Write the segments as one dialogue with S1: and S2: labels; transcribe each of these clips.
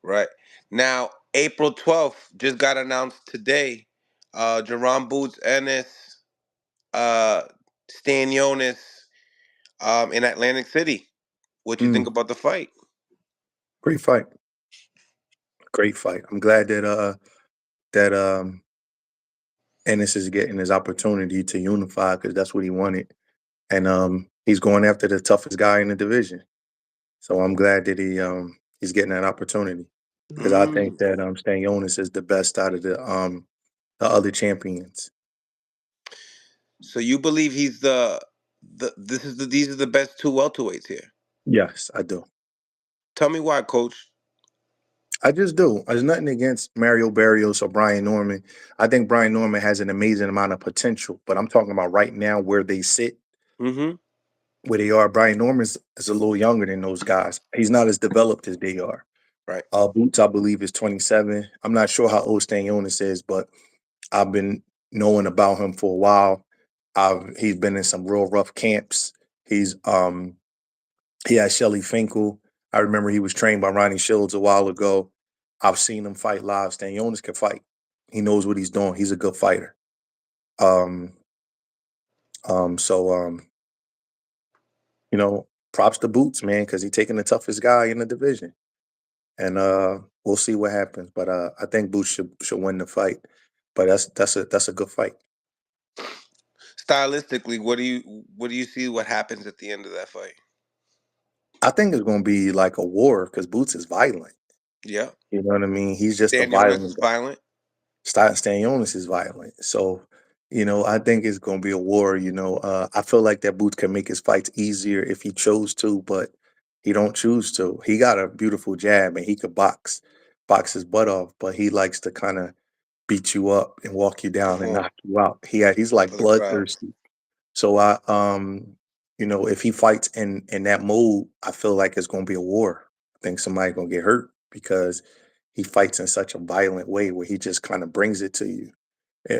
S1: Right. Now, April 12th just got announced today. Jerron Boots Ennis, uh, Stanions, in Atlantic City. What you think
S2: Mm,
S1: about the fight?
S2: great fight. Great fight. I'm glad that Ennis is getting his opportunity to unify because that's what he wanted. And he's going after the toughest guy in the division. So I'm glad that he's getting that opportunity. Because I think
S1: Mm.
S2: that Stanionis is the best out of the other champions.
S1: So you believe he's these are the best two welterweights here?
S2: Yes, I do.
S1: Tell me why, Coach.
S2: I just do. There's nothing against Mario Barrios or Brian Norman. I think Brian Norman has an amazing amount of potential, but I'm talking about right now where they sit,
S1: Mm-hmm.
S2: where they are. Brian Norman is a little younger than those guys. He's not as developed as they are.
S1: Right.
S2: Boots, I believe, is 27. I'm not sure how old Stanionis is, but I've been knowing about him for a while. He's been in some real rough camps. He has Shelly Finkel. I remember he was trained by Ronnie Shields a while ago. I've seen him fight live. Stanionis can fight. He knows what he's doing. He's a good fighter. Um, so props to Boots, man, because he's taking the toughest guy in the division. And we'll see what happens. But I think Boots should win the fight. But that's a good fight.
S1: Stylistically, what do you see what happens at the end of that fight?
S2: I think it's going to be like a war because Boots is violent.
S1: Yeah.
S2: You know what I mean? He's just a
S1: Stanions is
S2: violent guy.
S1: violent.
S2: Stanionis is violent. So, I think it's going to be a war. I feel like that Boots can make his fights easier if he chose to, but he don't choose to. He got a beautiful jab and he could box his butt off, but he likes to kind of beat you up and walk you down and knock you out. He's like
S1: For the crowd.
S2: bloodthirsty. So if he fights in that mode, I feel like it's gonna be a war. I think somebody's gonna get hurt because he fights in such a violent way where he just kind of brings it to you.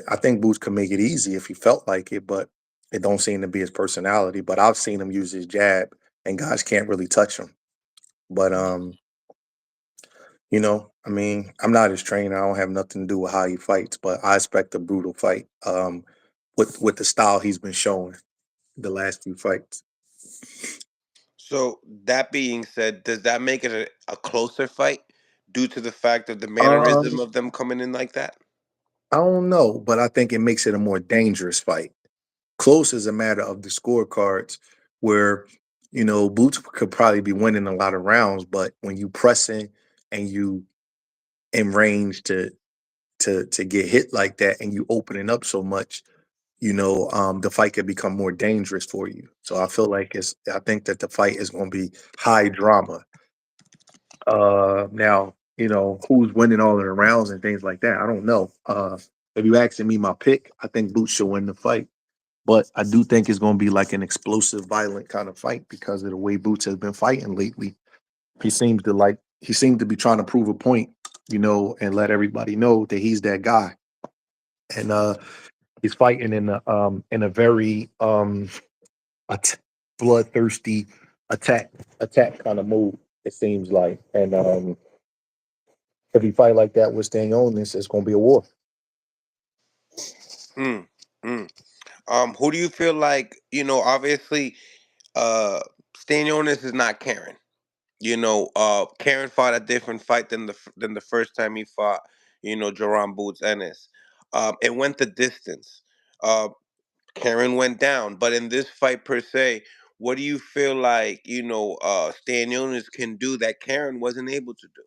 S2: I think Boots could make it easy if he felt like it, but it don't seem to be his personality. But I've seen him use his jab, and guys can't really touch him. But I mean, I'm not his trainer. I don't have nothing to do with how he fights, but I expect a brutal fight. With the style he's been showing the last few fights.
S1: So that being said, does that make it a closer fight due to the fact of the mannerism
S2: Um,
S1: of them coming in like that?
S2: I don't know, but I think it makes it a more dangerous fight. Close is a matter of the scorecards, where Boots could probably be winning a lot of rounds, but when you pressing and you in range to get hit like that, and you opening up so much, the fight could become more dangerous for you. So I feel like I think that the fight is going to be high drama. Now, who's winning all of the rounds and things like that. I don't know. If you asking me my pick, I think Boots should win the fight. But I do think it's going to be like an explosive, violent kind of fight because of the way Boots has been fighting lately. He seems to be trying to prove a point, and let everybody know that he's that guy. And he's fighting in a very at- bloodthirsty attack attack kind of move. It seems like, and if he fight like that with Stanionis, it's going to be a war.
S1: Mm, mm. Who do you feel like, obviously, uh, Stanionis is not Karen. Karen fought a different fight than the first time he fought, Jerron Boots Ennis. It went the distance. Uh, Karen went down, but in this fight per se, what do you feel like, Stanionis can do that Karen wasn't able to do?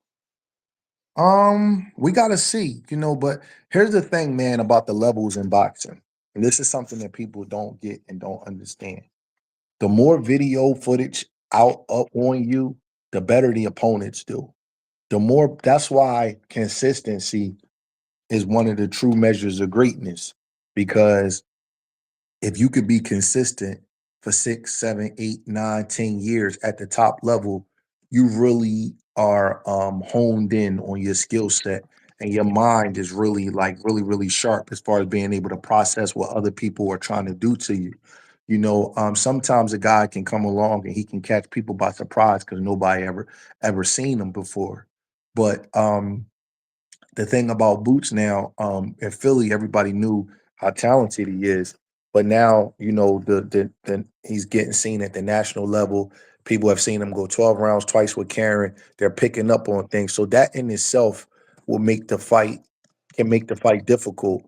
S2: We gotta see, but here's the thing, man, about the levels in boxing. And this is something that people don't get and don't understand. The more video footage out up on you, the better the opponents do. That's why consistency is one of the true measures of greatness. Because if you could be consistent for 6, 7, 8, 9, 10 years at the top level, you really are honed in on your skill set, and your mind is really like really, really sharp as far as being able to process what other people are trying to do to you. Sometimes a guy can come along and he can catch people by surprise because nobody ever seen him before. But the thing about Boots now, in Philly, everybody knew how talented he is. But now, the he's getting seen at the national level. People have seen him go 12 rounds twice with Karen. They're picking up on things. So that in itself will make the fight can make the fight difficult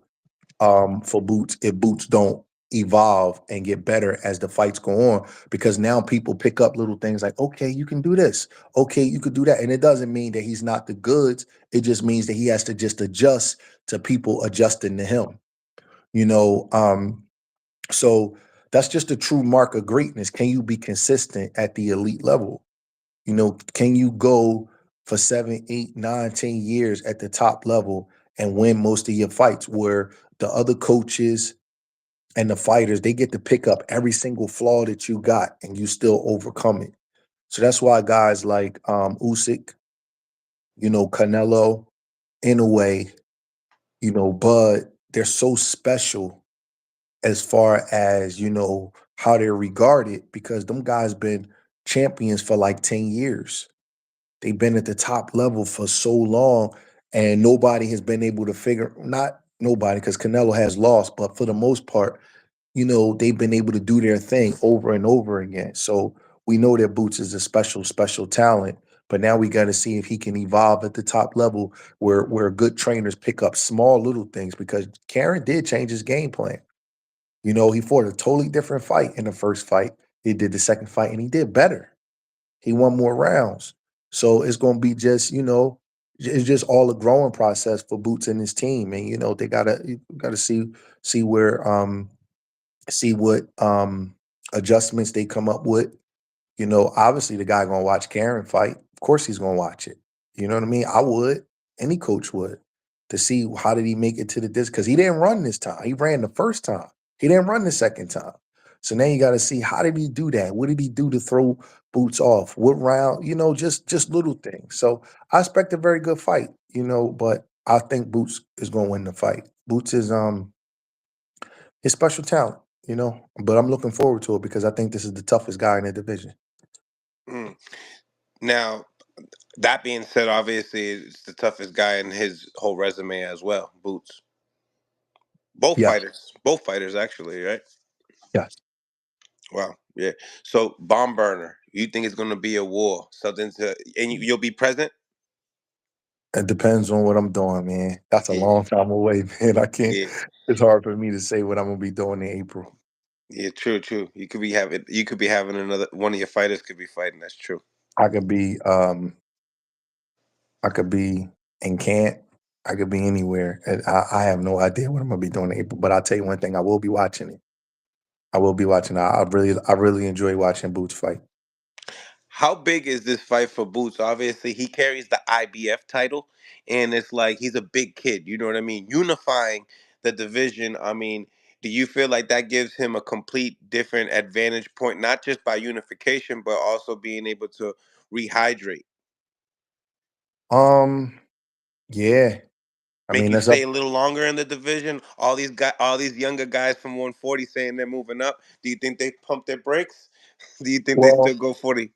S2: for Boots if Boots don't evolve and get better as the fights go on. Because now people pick up little things like, okay, you can do this. Okay, you could do that. And it doesn't mean that he's not the goods. It just means that he has to just adjust to people adjusting to him. You know, so that's just a true mark of greatness. Can you be consistent at the elite level? Can you go for 7, 8, 9, 10 years at the top level and win most of your fights where the other coaches and the fighters, they get to pick up every single flaw that you got and you still overcome it. So that's why guys like Usyk, Canelo, in a way, Bud, they're so special as far as, how they're regarded because them guys been champions for like 10 years. They've been at the top level for so long, and nobody has been able to figure not nobody, because Canelo has lost, but for the most part, they've been able to do their thing over and over again. So we know that Boots is a special, special talent. But now we got to see if he can evolve at the top level where good trainers pick up small little things because Karen did change his game plan. He fought a totally different fight in the first fight. He did the second fight and he did better. He won more rounds. So it's going to be just, it's just all a growing process for Boots and his team. And, they gotta see where see what adjustments they come up with. Obviously the guy gonna watch Karen fight. Of course he's gonna watch it. You know what I mean? I would. Any coach would to see how did he make it to the disc because he didn't run this time. He ran the first time. He didn't run the second time. So now you got to see how did he do that? What did he do to throw Boots off? What round? Just little things. So I expect a very good fight. But I think Boots is going to win the fight. Boots is his special talent. But I'm looking forward to it because I think this is the toughest guy in the division.
S1: Mm. Now, that being said, obviously it's the toughest guy in his whole resume as well. Boots.
S2: Yes.
S1: Both fighters actually, right?
S2: Yes.
S1: Wow, yeah. So, bomb burner. You think it's going to be a war? Something to, and you'll be present.
S2: It depends on what I'm doing, man. That's a
S1: Yeah,
S2: long time away, man. I can't.
S1: yeah,
S2: It's hard for me to say what I'm gonna be doing in April.
S1: yeah. True, true. You could be having another one of your fighters could be fighting. That's true.
S2: I could be, I could be in camp. I could be anywhere. And I have no idea what I'm gonna be doing in April. But I'll tell you one thing: I will be watching it. I will be watching. I really enjoy watching Boots fight.
S1: How big is this fight for Boots? Obviously, he carries the IBF title, and it's like he's a big kid. You know what I mean? Unifying the division. I mean, do you feel like that gives him a complete different advantage point, not just by unification, but also being able to rehydrate?
S2: Um, yeah. I
S1: Make
S2: mean,
S1: you
S2: that's up.
S1: stay a little longer in the division. All these younger guys from 140 saying they're moving up. Do you think they pump their brakes? Do you think they
S2: Well,
S1: still go 40,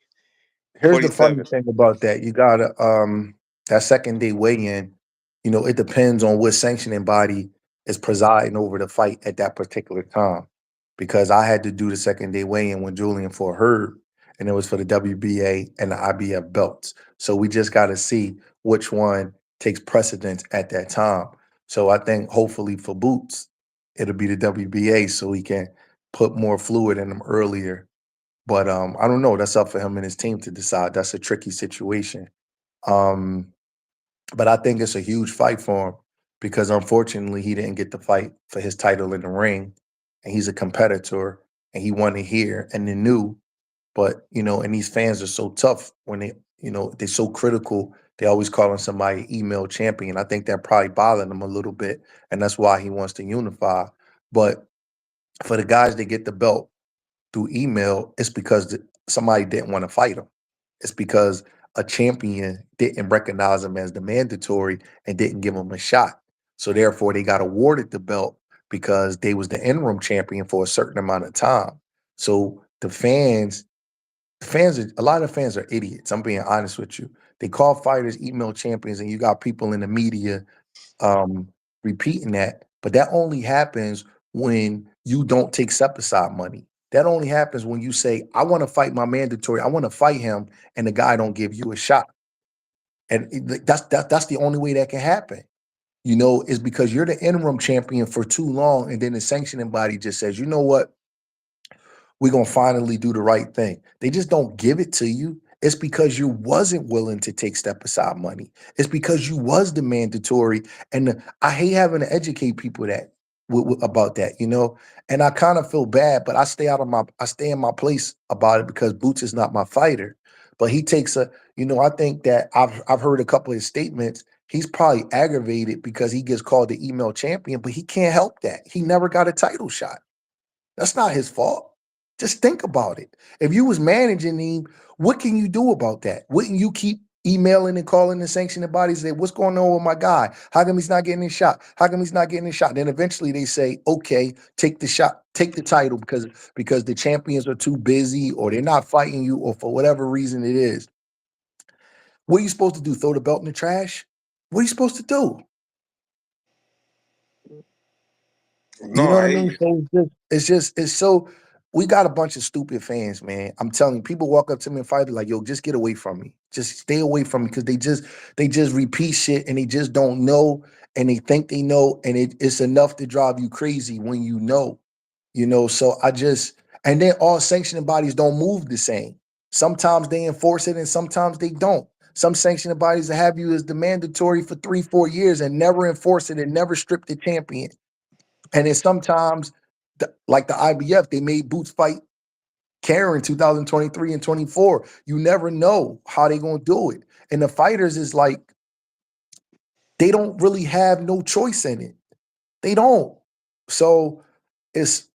S2: here's the funny
S1: 47?
S2: thing about that. You gotta that second day weigh-in, it depends on what sanctioning body is presiding over the fight at that particular time. Because I had to do the second day weigh-in when Julian for Herb, and it was for the WBA and the IBF belts. So we just gotta see which one takes precedence at that time. So I think hopefully for Boots, it'll be the WBA so he can put more fluid in them earlier, but I don't know. That's up for him and his team to decide. That's a tricky situation. Um, but I think it's a huge fight for him because unfortunately he didn't get the fight for his title in the ring, and he's a competitor and he wanted here and then knew. But and these fans are so tough when they're so critical. They always calling somebody email champion. I think that probably bothered him a little bit, and that's why he wants to unify. But for the guys that get the belt through email, it's because somebody didn't want to fight him. It's because a champion didn't recognize him as the mandatory and didn't give him a shot. So therefore, they got awarded the belt because they was the interim champion for a certain amount of time. So the fans are, a lot of fans are idiots. I'm being honest with you. They call fighters email champions, and you got people in the media um, repeating that. But that only happens when you don't take step aside money. That only happens when you say, "I want to fight my mandatory. I want to fight him," and the guy don't give you a shot. And that's the only way that can happen. Is because you're the interim champion for too long, and then the sanctioning body just says, "You know what? We're gonna finally do the right thing." They just don't give it to you. It's because you wasn't willing to take step aside money. It's because you was the mandatory. And I hate having to educate people about that. And I kind of feel bad, but I stay in my place about it because Boots is not my fighter. But he takes I think that I've heard a couple of his statements. He's probably aggravated because he gets called the email champion, but he can't help that. He never got a title shot. That's not his fault. Just think about it. If you was managing him, what can you do about that? Wouldn't you keep emailing and calling the sanctioning bodies? Say, what's going on with my guy? How come he's not getting his shot? How come he's not getting his shot? Then eventually they say, okay, take the shot, take the title because the champions are too busy or they're not fighting you or for whatever reason it is. What are you supposed to do? Throw the belt in the trash? What are you supposed to do? You
S1: No,
S2: know what
S1: I
S2: I
S1: hear
S2: mean?
S1: you.
S2: So it's so we got a bunch of stupid fans, man. I'm telling you, people walk up to me and fight like, yo, just get away from me. Just stay away from me because they just repeat shit and they just don't know and they think they know and it's enough to drive you crazy when you know. So and then all sanctioning bodies don't move the same. Sometimes they enforce it and sometimes they don't. Some sanctioning bodies that have you as the mandatory for 3, 4 years and never enforce it and never strip the champion. And then sometimes, like the IBF, they made Boots fight Karen 2023 and 24. You never know how they gonna do it. And the fighters is like they don't really have no choice in it. They don't. So it's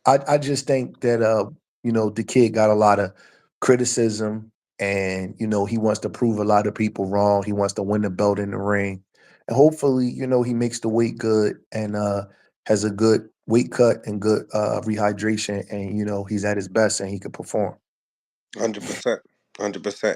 S2: I just think that the kid got a lot of criticism and he wants to prove a lot of people wrong. He wants to win the belt in the ring. And hopefully, he makes the weight good and has a good weight cut and good rehydration and he's at his best and he can perform.
S1: 100%. 100%.